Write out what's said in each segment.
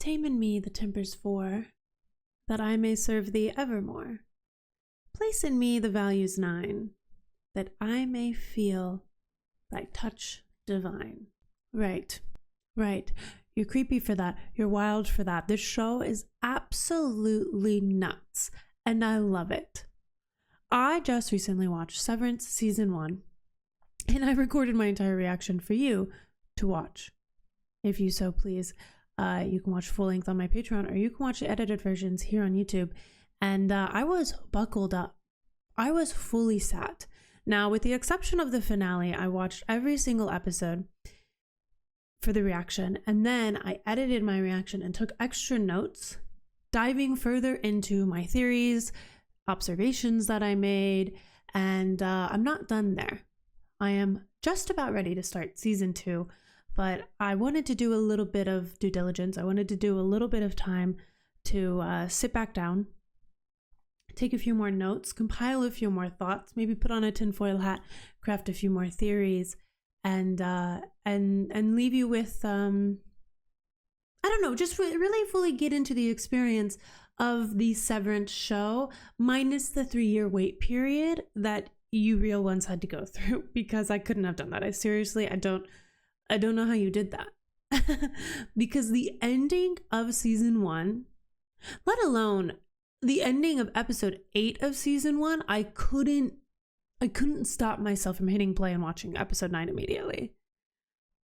Tame in me the tempers four, that I may serve thee evermore. Place in me the values 9, that I may feel thy touch divine. Right. You're creepy for that. You're wild for that. This show is absolutely nuts, and I love it. I just recently watched Severance Season 1, and I recorded my entire reaction for you to watch. If you so please, you can watch full length on my Patreon, or you can watch the edited versions here on YouTube. And I was buckled up. I was fully sat. Now, with the exception of the finale, I watched every single episode for the reaction, and then I edited my reaction and took extra notes, diving further into my theories, observations that I made, and I'm not done there. I am just about ready to start season 2, but I wanted to do a little bit of due diligence. I wanted to do a little bit of time to sit back down, take a few more notes, compile a few more thoughts, maybe put on a tinfoil hat, craft a few more theories, and leave you with I don't know, just really fully get into the experience of the Severance show, minus the 3-year wait period that you real ones had to go through, because I couldn't have done that. I don't know how you did that. Because the ending of season 1, let alone the ending of episode 8 of season 1, I couldn't stop myself from hitting play and watching episode 9 immediately.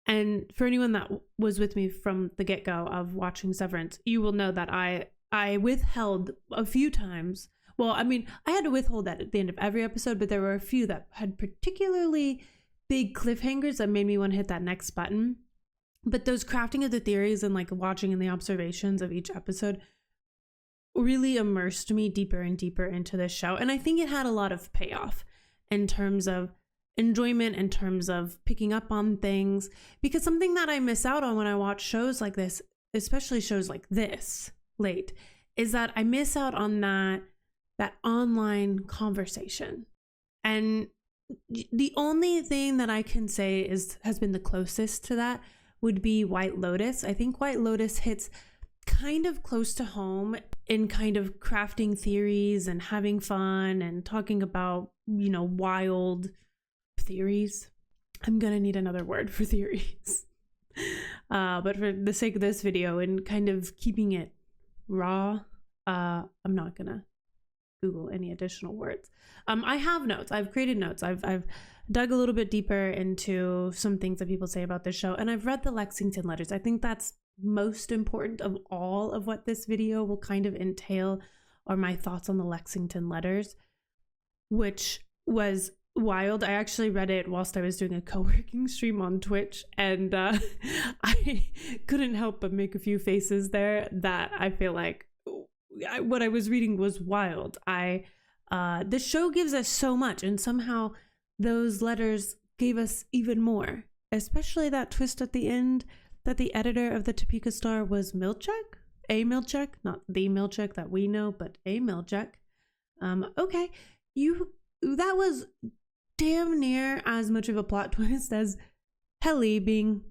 And for anyone that was with me from the get-go of watching Severance, you will know that I withheld a few times. Well, I mean, I had to withhold that at the end of every episode, but there were a few that had particularly big cliffhangers that made me want to hit that next button. But those crafting of the theories and like watching in the observations of each episode really immersed me deeper and deeper into this show. And I think it had a lot of payoff in terms of enjoyment, in terms of picking up on things, because something that I miss out on when I watch shows like this, especially shows like this late, is that I miss out on that online conversation. And the only thing that I can say has been the closest to that would be White Lotus. I think White Lotus hits kind of close to home in kind of crafting theories and having fun and talking about, wild theories. I'm gonna need another word for theories. But for the sake of this video and kind of keeping it raw, I'm not gonna Google any additional words. I have notes. I've created notes. I've dug a little bit deeper into some things that people say about this show, and I've read the Lexington Letters. I think that's most important of all of what this video will kind of entail, are my thoughts on the Lexington Letters, which was wild. I actually read it whilst I was doing a co-working stream on Twitch, and I couldn't help but make a few faces there that I feel like what I was reading was wild. The show gives us so much, and somehow those letters gave us even more, especially that twist at the end that the editor of the Topeka Star was Milchek, a Milchek, not the Milchek that we know, but a Milchek. Okay, that was damn near as much of a plot twist as Helly being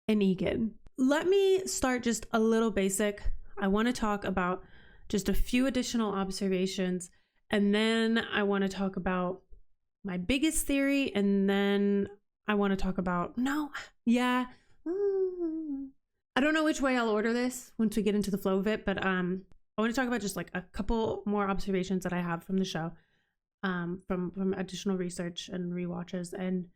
an Egan. Let me start just a little basic. I want to talk about just a few additional observations, and then I want to talk about my biggest theory, and then I want to talk about, I don't know which way I'll order this once we get into the flow of it, but I want to talk about just like a couple more observations that I have from the show, from additional research and rewatches, and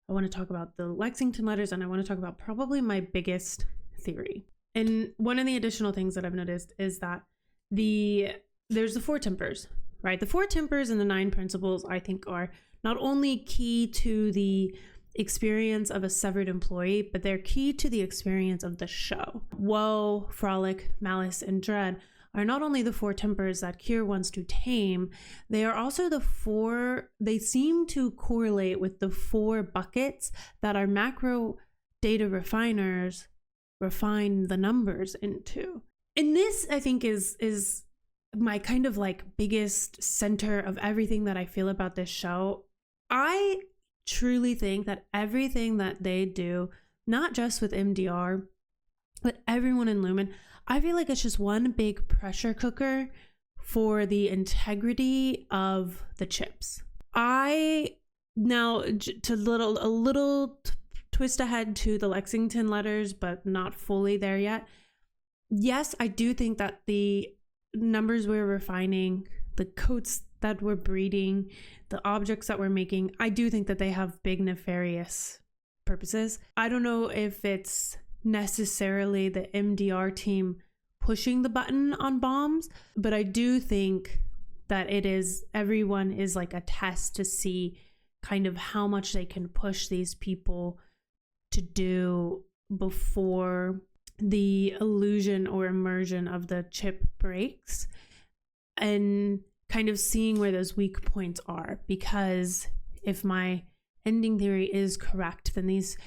I want to talk about the Lexington Letters, and I want to talk about probably my biggest theory. And one of the additional things that I've noticed is that there's the 4 tempers, right? The 4 tempers and the 9 principles, I think, are not only key to the experience of a severed employee, but they're key to the experience of the show. Woe, frolic, malice, and dread are not only the 4 tempers that Kier wants to tame, they are also they seem to correlate with the 4 buckets that our macro data refiners refine the numbers into. And this, I think, is my kind of like biggest center of everything that I feel about this show. I truly think that everything that they do, not just with MDR, but everyone in Lumen, I feel like it's just one big pressure cooker for the integrity of the chips. I now to a little twist ahead to the Lexington Letters, but not fully there yet. Yes, I do think that the numbers we're refining, the coats that we're breeding, the objects that we're making, I do think that they have big nefarious purposes. I don't know if it's necessarily the MDR team pushing the button on bombs, but I do think that everyone is like a test to see kind of how much they can push these people to do before the illusion or immersion of the chip breaks, and kind of seeing where those weak points are. Because if my ending theory is correct, then these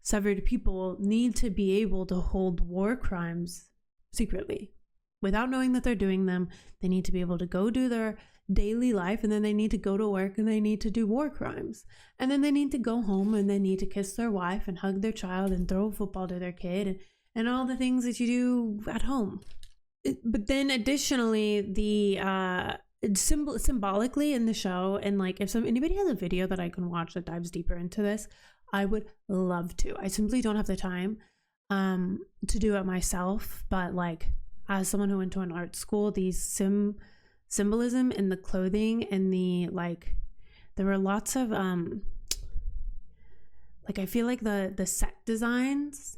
severed people need to be able to hold war crimes secretly without knowing that they're doing them. They need to be able to go do their daily life, and then they need to go to work and they need to do war crimes, and then they need to go home and they need to kiss their wife and hug their child and throw a football to their kid and all the things that you do at home. But then additionally, the symbolically in the show, and like if anybody has a video that I can watch that dives deeper into this, I would love to. I simply don't have the time to do it myself, but like as someone who went to an art school, these symbolism in the clothing and the like, there were lots of like I feel like the set designs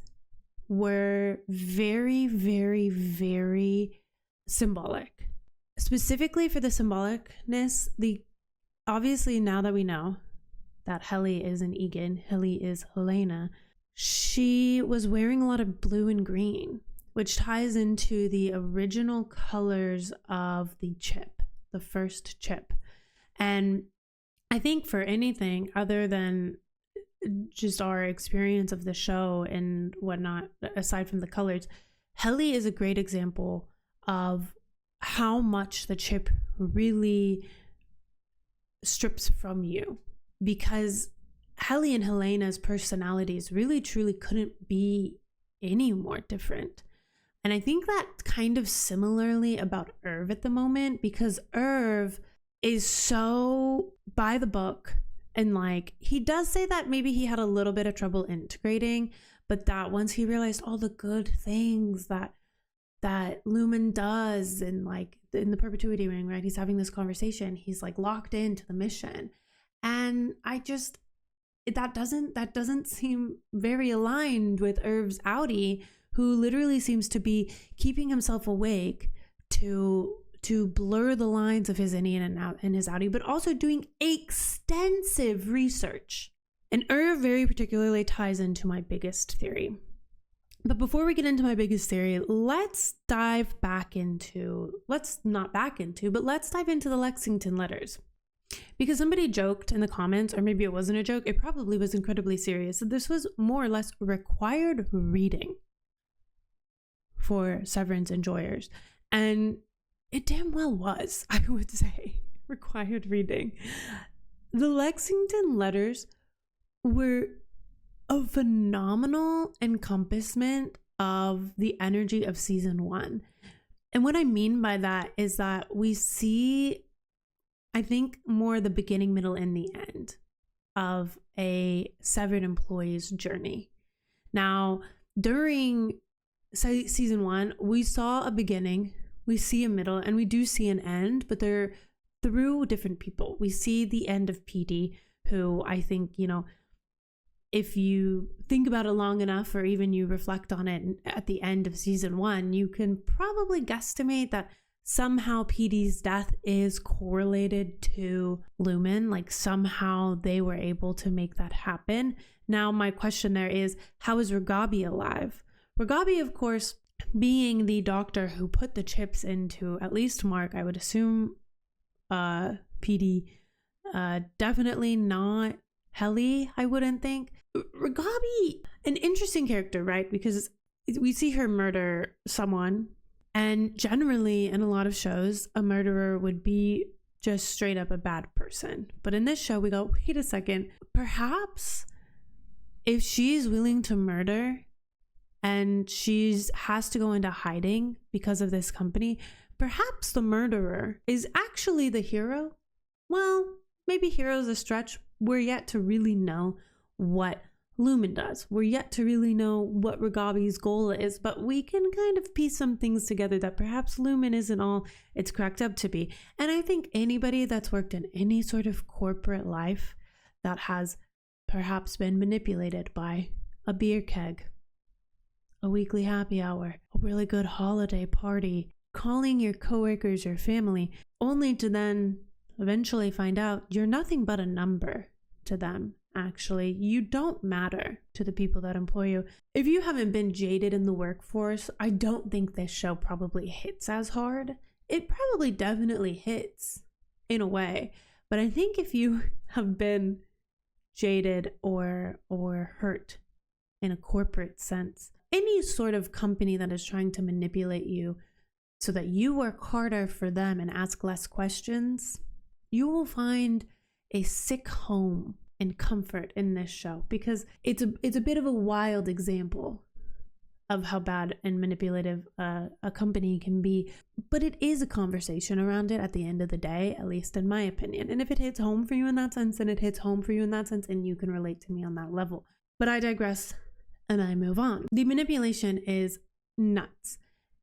were very, very, very symbolic. Specifically for the symbolicness, obviously now that we know that Helly isn't Egan, Helly is Helena, she was wearing a lot of blue and green, which ties into the original colors of the chip, the first chip. And I think for anything other than just our experience of the show and whatnot, aside from the colors, Helly is a great example of how much the chip really strips from you, because Helly and Helena's personalities really truly couldn't be any more different. And I think that kind of similarly about Irv at the moment, because Irv is so by the book, and like he does say that maybe he had a little bit of trouble integrating, but that once he realized all the good things that Lumen does, and like in the perpetuity ring, right, he's having this conversation, he's like locked into the mission. And that doesn't seem very aligned with Irv's Audi, who literally seems to be keeping himself awake to blur the lines of his innie and out in his Audi, but also doing extensive research. And Irv very particularly ties into my biggest theory. But before we get into my biggest theory, let's dive into the Lexington Letters. Because somebody joked in the comments, or maybe it wasn't a joke, it probably was incredibly serious, that this was more or less required reading for Severance enjoyers. And it damn well was, I would say, required reading. The Lexington Letters were a phenomenal encompassment of the energy of season 1. And what I mean by that is that we see, I think, more the beginning, middle, and the end of a severed employee's journey. Now, during season 1, we saw a beginning, we see a middle, and we do see an end, but they're through different people. We see the end of PD, who I think, if you think about it long enough, or even you reflect on it at the end of season 1, you can probably guesstimate that somehow PD's death is correlated to Lumen, like somehow they were able to make that happen. Now, my question there is, how is Ragabi alive? Ragabi, of course, being the doctor who put the chips into at least Mark, I would assume PD, definitely not Helly, I wouldn't think. Ragabi, an interesting character, right? Because we see her murder someone, and generally in a lot of shows, a murderer would be just straight up a bad person. But in this show, we go, wait a second, perhaps if she's willing to murder and she has to go into hiding because of this company. Perhaps the murderer is actually the hero. Well, maybe hero's a stretch. We're yet to really know what Lumen does. We're yet to really know what Ragabi's goal is, but we can kind of piece some things together that perhaps Lumen isn't all it's cracked up to be. And I think anybody that's worked in any sort of corporate life that has perhaps been manipulated by a beer keg, a weekly happy hour, a really good holiday party, calling your coworkers your family, only to then eventually find out you're nothing but a number to them. Actually, you don't matter to the people that employ you. If you haven't been jaded in the workforce, I don't think this show probably hits as hard. It probably definitely hits in a way, but I think if you have been jaded or hurt in a corporate sense, any sort of company that is trying to manipulate you so that you work harder for them and ask less questions, you will find a sick home and comfort in this show, because it's a bit of a wild example of how bad and manipulative a company can be, but it is a conversation around it at the end of the day, at least in my opinion. And if it hits home for you in that sense, then it hits home for you in that sense, and you can relate to me on that level. But I digress and I move on. The manipulation is nuts.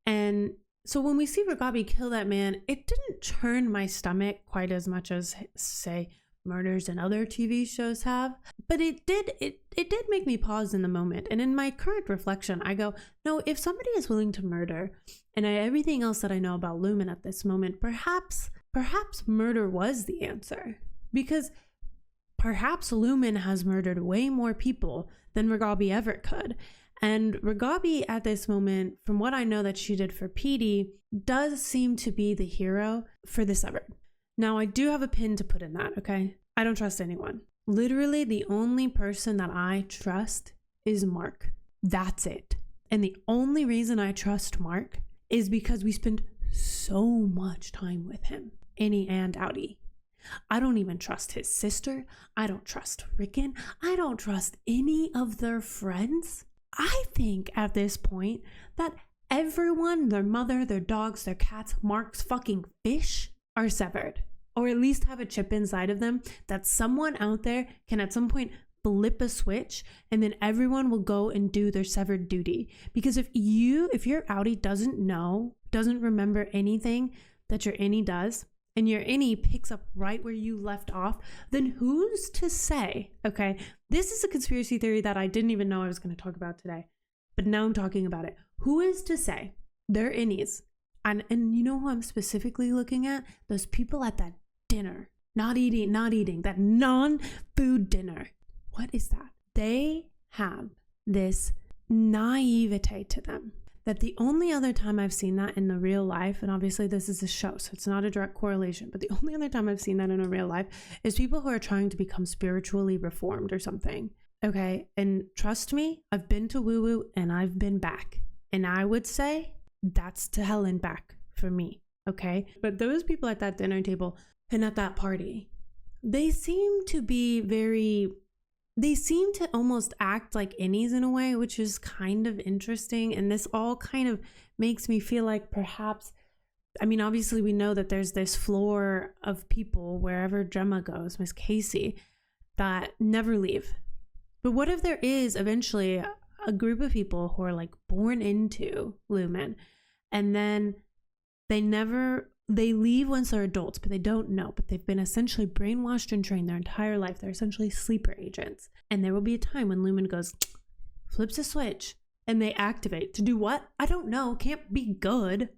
And so when we see Ragabi kill that man, it didn't churn my stomach quite as much as, say, murders and other TV shows have, but it did make me pause in the moment. And in my current reflection, I go, no, if somebody is willing to murder, and everything else that I know about Lumen at this moment, perhaps murder was the answer, because perhaps Lumen has murdered way more people than Ragabi ever could. And Ragabi at this moment, from what I know that she did for Petey, does seem to be the hero for the Severed. Now, I do have a pin to put in that, okay? I don't trust anyone. Literally, the only person that I trust is Mark. That's it. And the only reason I trust Mark is because we spend so much time with him, Annie and Audi. I don't even trust his sister. I don't trust Rickon. I don't trust any of their friends. I think at this point that everyone, their mother, their dogs, their cats, Mark's fucking fish, are severed. Or at least have a chip inside of them that someone out there can at some point flip a switch, and then everyone will go and do their severed duty. Because if your Audi doesn't remember anything that your Annie does, and your Annie picks up right where you left off, then who's to say, okay, this is a conspiracy theory that I didn't even know I was going to talk about today, but now I'm talking about it. Who is to say their Annies, and you know who I'm specifically looking at? Those people at that dinner, not eating, that non-food dinner. What is that? They have this naivete to them that the only other time I've seen that in the real life, and obviously this is a show, so it's not a direct correlation, but the only other time I've seen that in a real life is people who are trying to become spiritually reformed or something. Okay, and trust me, I've been to woo-woo and I've been back. And I would say that's to hell and back for me, okay? But those people at that dinner table and at that party, they seem to almost act like innies in a way, which is kind of interesting. And this all kind of makes me feel like perhaps, I mean, obviously we know that there's this floor of people wherever Gemma goes, Miss Casey, that never leave. But what if there is eventually a group of people who are like born into Lumen, and then they leave once they're adults, but they don't know, but they've been essentially brainwashed and trained their entire life. They're essentially sleeper agents. And there will be a time when Lumen goes, flips a switch, and they activate to do what? I don't know. Can't be good.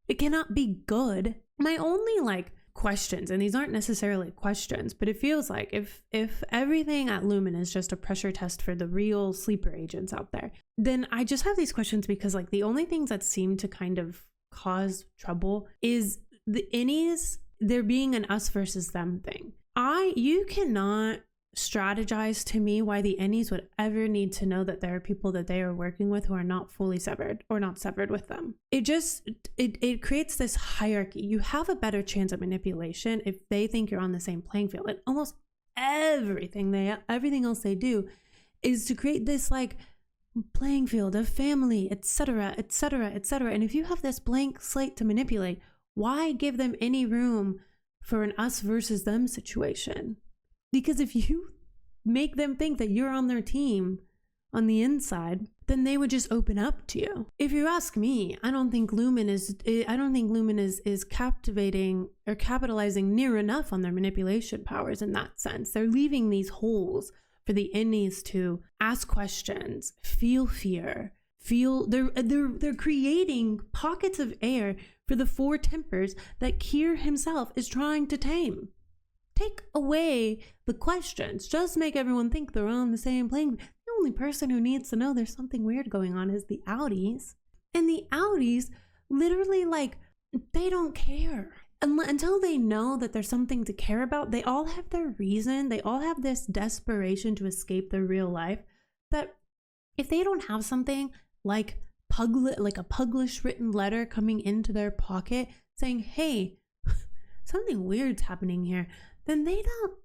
It cannot be good. My only questions, and these aren't necessarily questions, but it feels like if everything at Lumen is just a pressure test for the real sleeper agents out there, then I just have these questions because the only things that seem to kind of cause trouble is the innies, there being an us versus them thing. You cannot strategize to me why the innies would ever need to know that there are people that they are working with who are not fully severed or not severed with them. It creates this hierarchy. You have a better chance of manipulation if they think you're on the same playing field. And almost everything else they do is to create this playing field of family, etc., etc., etc. And if you have this blank slate to manipulate, why give them any room for an us versus them situation? Because if you make them think that you're on their team on the inside, then they would just open up to you. If you ask me, I don't think Lumen is captivating or capitalizing near enough on their manipulation powers in that sense. They're leaving these holes for the innies to ask questions, feel fear, they're creating pockets of air for the four tempers that Kier himself is trying to tame. Take away the questions. Just make everyone think they're on the same plane. The only person who needs to know there's something weird going on is the Audis. And the Audis literally, like, they don't care. Until they know that there's something to care about, they all have their reason. They all have this desperation to escape their real life, that if they don't have something like a published written letter coming into their pocket saying, hey, something weird's happening here, then they don't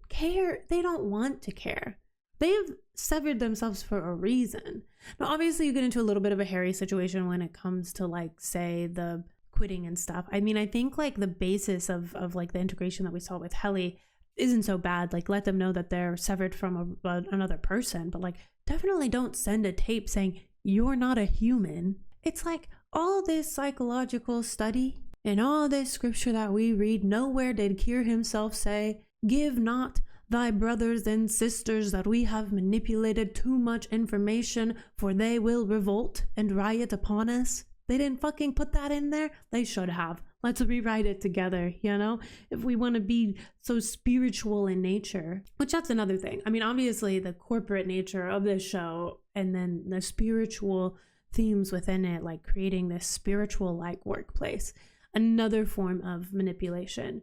care. They don't want to care. They've severed themselves for a reason. Now, obviously, you get into a little bit of a hairy situation when it comes to, like, say, the quitting and stuff. I mean, I think, like, the basis of like the integration that we saw with Helly isn't so bad. Like, let them know that they're severed from another person, but, like, definitely don't send a tape saying you're not a human. It's like all this psychological study and all this scripture that we read, nowhere did Kier himself say, give not thy brothers and sisters that we have manipulated too much information, for they will revolt and riot upon us. They didn't fucking put that in there. They should have. Let's rewrite it together, you know? If we want to be so spiritual in nature, which that's another thing. I mean, obviously the corporate nature of this show and then the spiritual themes within it, like creating this spiritual-like workplace, another form of manipulation,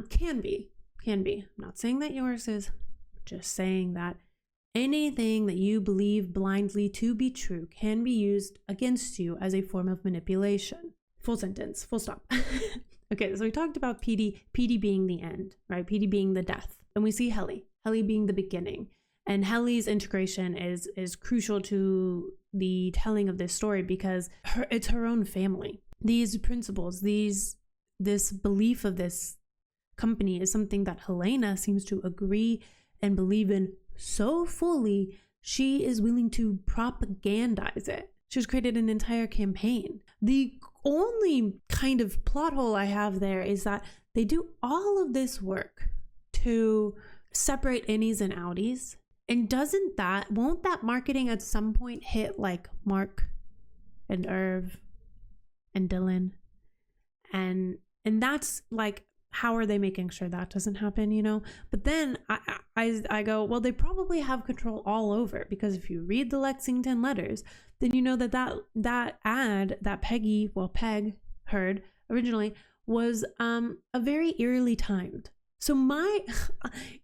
can be. I'm not saying that yours is, just saying that anything that you believe blindly to be true can be used against you as a form of manipulation. Full sentence, full stop. Okay, so we talked about PD being the end, right? PD being the death. And we see Helly being the beginning. And Helly's integration is crucial to the telling of this story because it's her own family. These principles, this belief of this company is something that Helena seems to agree and believe in so fully, she is willing to propagandize it. She's created an entire campaign. The only kind of plot hole I have there is that they do all of this work to separate innies and outies. And won't that marketing at some point hit like Mark and Irv and Dylan? And that's like, how are they making sure that doesn't happen, you know? But then I go, well, they probably have control all over, because if you read the Lexington Letters, then you know that ad that Peg heard originally was a very eerily timed. So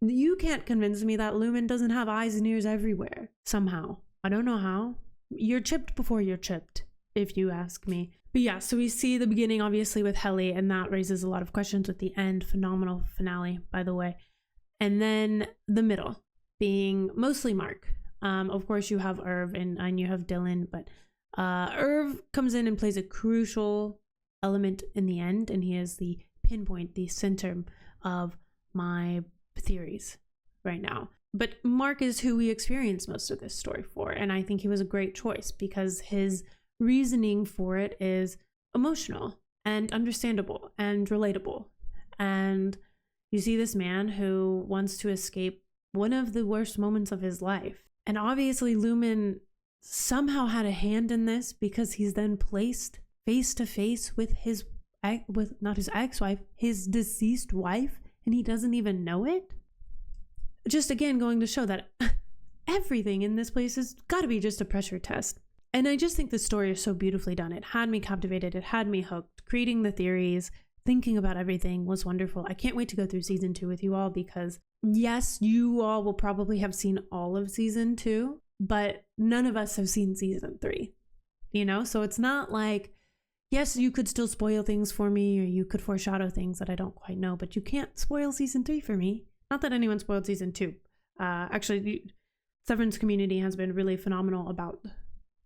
you can't convince me that Lumen doesn't have eyes and ears everywhere somehow. I don't know how. You're chipped before you're chipped, if you ask me. But yeah, so we see the beginning obviously with Helly, and that raises a lot of questions with the end. Phenomenal finale, by the way. And then the middle being mostly Mark. Of course you have Irv and you have Dylan, but Irv comes in and plays a crucial element in the end, and he is the pinpoint, the center of my theories right now. But Mark is who we experience most of this story for, and I think he was a great choice because his reasoning for it is emotional and understandable and relatable. And you see this man who wants to escape one of the worst moments of his life. And obviously Lumen somehow had a hand in this, because he's then placed face to face with not his ex-wife, his deceased wife, and he doesn't even know it. Just again going to show that everything in this place has got to be just a pressure test. And I just think the story is so beautifully done. It had me captivated. It had me hooked. Creating the theories, thinking about everything was wonderful. I can't wait to go through season 2 with you all, because yes, you all will probably have seen all of season 2, but none of us have seen season 3, you know? So it's not like, yes, you could still spoil things for me, or you could foreshadow things that I don't quite know, but you can't spoil season 3 for me. Not that anyone spoiled season 2. Actually, Severance community has been really phenomenal about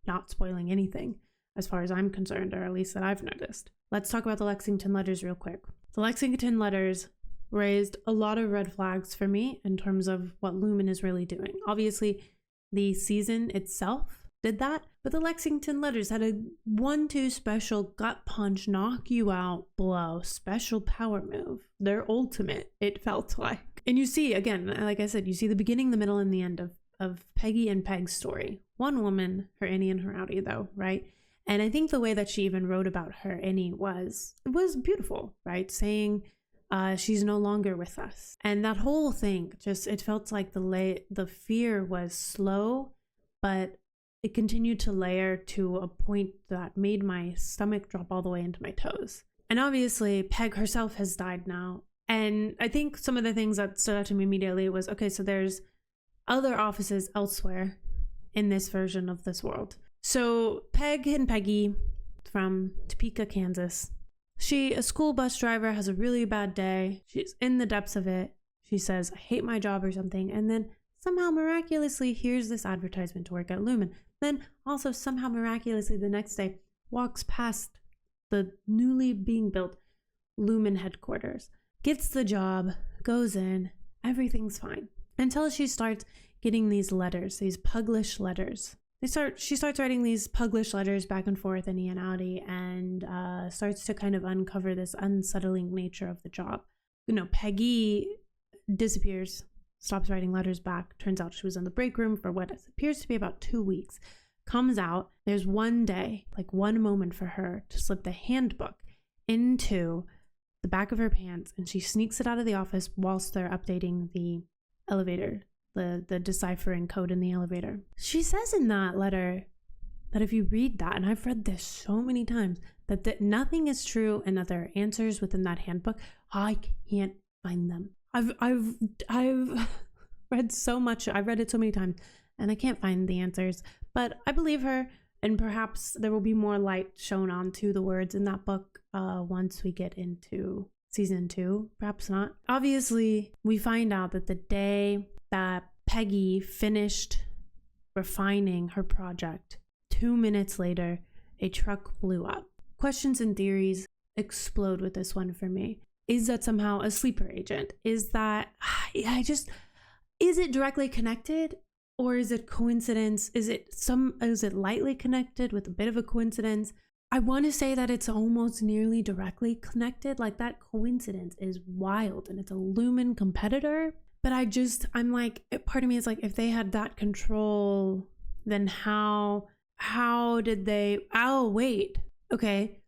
not spoiling anything, as far as I'm concerned, or at least that I've noticed. Let's talk about the Lexington Letters real quick. The Lexington Letters raised a lot of red flags for me in terms of what Lumen is really doing. Obviously, the season itself did that, but the Lexington Letters had a 1-2 special gut punch, knock you out blow, special power move. Their ultimate, it felt like. And you see, again, like I said, you see the beginning, the middle, and the end of Peggy and Peg's story. One woman, her innie and her outie though, right? And I think the way that she even wrote about her innie was beautiful, right? Saying she's no longer with us. And that whole thing, just, it felt like the fear was slow, but it continued to layer to a point that made my stomach drop all the way into my toes. And obviously, Peg herself has died now. And I think some of the things that stood out to me immediately was, okay, so there's other offices elsewhere in this version of this world. So Peg and Peggy from Topeka, Kansas. A school bus driver, has a really bad day. She's in the depths of it. She says, I hate my job or something. And then somehow miraculously hears this advertisement to work at Lumen. Then also somehow miraculously the next day walks past the newly being built Lumen headquarters. Gets the job, goes in, everything's fine. Until she starts getting these letters, these Puglish letters. She starts writing these Puglish letters back and forth, innie and outie, and starts to kind of uncover this unsettling nature of the job. Peggy disappears, stops writing letters back. Turns out she was in the break room for what appears to be about 2 weeks. Comes out, there's one day, like one moment for her to slip the handbook into the back of her pants, and she sneaks it out of the office whilst they're updating the elevator, the deciphering code in the elevator. She says in that letter that if you read that, and I've read this so many times, that nothing is true and that there are answers within that handbook. I can't find them. I've read so much. I've read it so many times and I can't find the answers, but I believe her, and perhaps there will be more light shown onto the words in that book once we get into season 2, perhaps not. Obviously, we find out that the day that Peggy finished refining her project, 2 minutes later, a truck blew up. Questions and theories explode with this one for me. Is that somehow a sleeper agent? Is it directly connected? Or is it coincidence? Is it lightly connected with a bit of a coincidence? I want to say that it's almost nearly directly connected. Like, that coincidence is wild and it's a Lumen competitor. But I'm like, part of me is like, if they had that control, then how did they, wait. Okay.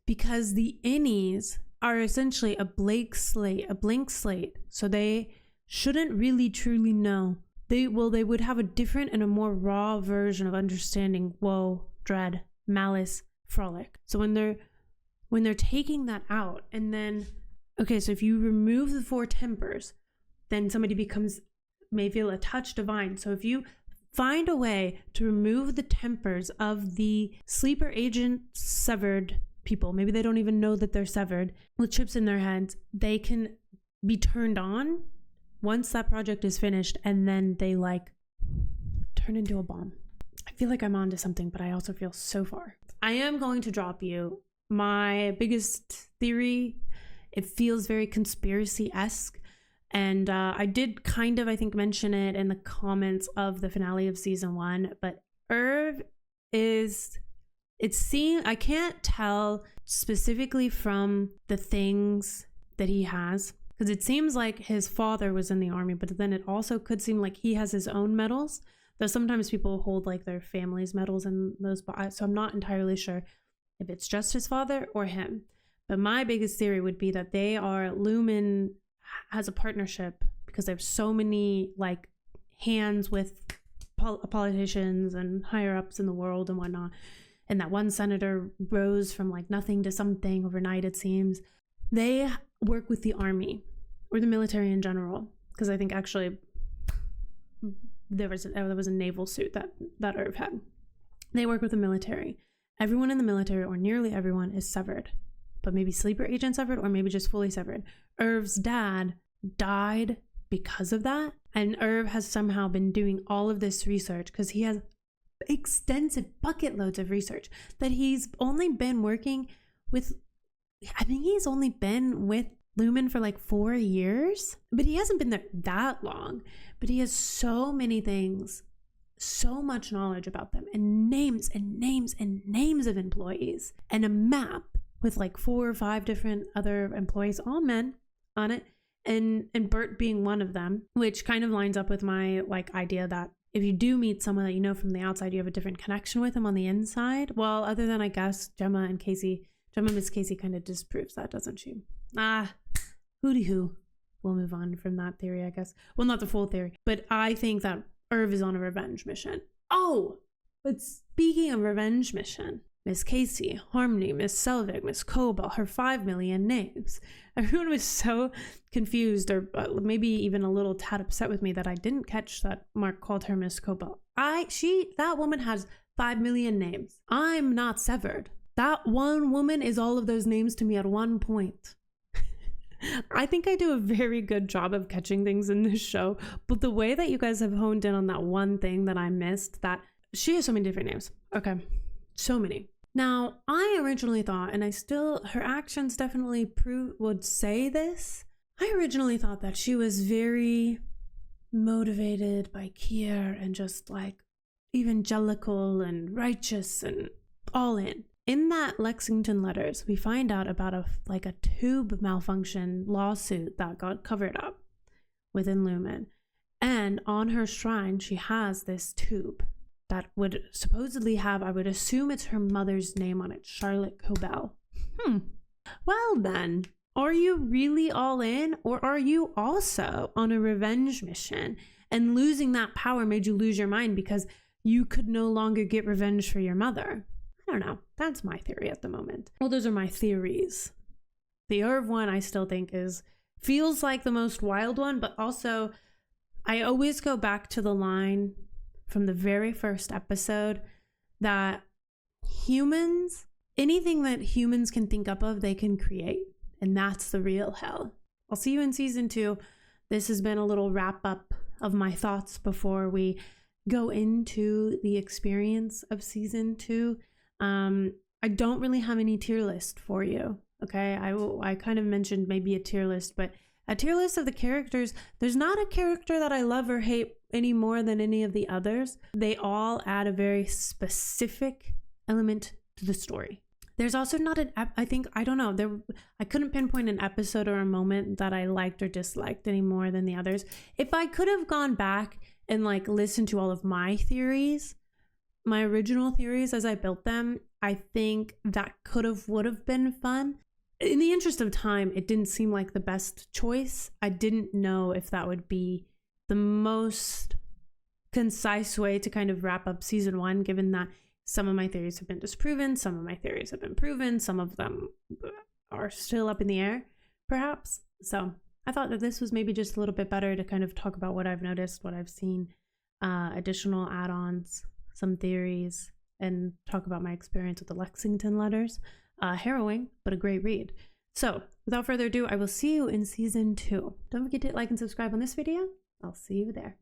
Because the innies are essentially a blank slate. So they shouldn't really truly know. They would have a different and a more raw version of understanding woe, dread, malice, frolic. So when they're taking that out, and then, okay, so if you remove the 4 tempers, then somebody may feel a touch divine. So if you find a way to remove the tempers of the sleeper agent severed people, maybe they don't even know that they're severed, with chips in their heads, they can be turned on once that project is finished, and then they turn into a bomb. I feel like I'm onto something, but I also feel so far. I am going to drop you my biggest theory. It feels very conspiracy-esque. And I did kind of, I think, mention it in the comments of the finale of season 1, but Irv I can't tell specifically from the things that he has, because it seems like his father was in the army, but then it also could seem like he has his own medals, though sometimes people hold their family's medals in those, so I'm not entirely sure if it's just his father or him. But my biggest theory would be that Lumen has a partnership, because there's so many hands with politicians and higher ups in the world and whatnot, and that one senator rose from nothing to something overnight, it seems. They work with the army or the military in general, because I think actually there was a naval suit that Irv had. They work with the military. Everyone in the military, or nearly everyone, is severed, but maybe sleeper agent severed, or maybe just fully severed. Irv's dad died because of that. And Irv has somehow been doing all of this research because he has extensive bucket loads of research that he's only been working with. I think he's only been with Lumen for like 4 years, but he hasn't been there that long. But he has so many things, so much knowledge about them, and names and names and names of employees, and a map with like 4 or 5 different other employees, all men, on it. And Bert being one of them, which kind of lines up with my like idea that if you do meet someone that you know from the outside, you have a different connection with them on the inside. Well, other than I guess Gemma Miss Casey kind of disproves that, doesn't she? Hooty hoo. We'll move on from that theory, I guess. Well, not the full theory, but I think that Irv is on a revenge mission. Oh, but speaking of revenge mission, Miss Casey, Harmony, Miss Selvig, Miss Cobalt, her 5 million names. Everyone was so confused, or maybe even a little tad upset with me that I didn't catch that Mark called her Miss Cobalt. That woman has 5 million names. I'm not severed. That one woman is all of those names to me at one point. I think I do a very good job of catching things in this show, but the way that you guys have honed in on that one thing that I missed, that she has so many different names. Okay, so many. Now, I originally thought, and her actions definitely would say this. I originally thought that she was very motivated by Kier and just like evangelical and righteous and all in. In that Lexington Letters, we find out about a tube malfunction lawsuit that got covered up within Lumen. And on her shrine, she has this tube that would supposedly have, I would assume it's her mother's name on it, Charlotte Cobell. Well then, are you really all in, or are you also on a revenge mission and losing that power made you lose your mind because you could no longer get revenge for your mother? I don't know. That's my theory at the moment. Well, those are my theories. The Irv one I still think feels like the most wild one, but also I always go back to the line from the very first episode that anything that humans can think up of, they can create. And that's the real hell. I'll see you in season 2. This has been a little wrap up of my thoughts before we go into the experience of season 2. I don't really have any tier list for you. Okay. I kind of mentioned maybe a tier list, but a tier list of the characters, there's not a character that I love or hate any more than any of the others. They all add a very specific element to the story. There's also not I couldn't pinpoint an episode or a moment that I liked or disliked any more than the others. If I could have gone back and like listened to all of my theories, my original theories as I built them, I think that would have been fun. In the interest of time, it didn't seem like the best choice. I didn't know if that would be the most concise way to kind of wrap up season 1, given that some of my theories have been disproven, some of my theories have been proven, some of them are still up in the air, perhaps. So I thought that this was maybe just a little bit better to kind of talk about what I've noticed, what I've seen, additional add-ons, some theories, and talk about my experience with the Lexington Letters. Harrowing, but a great read. So without further ado, I will see you in season 2. Don't forget to like and subscribe on this video. I'll see you there.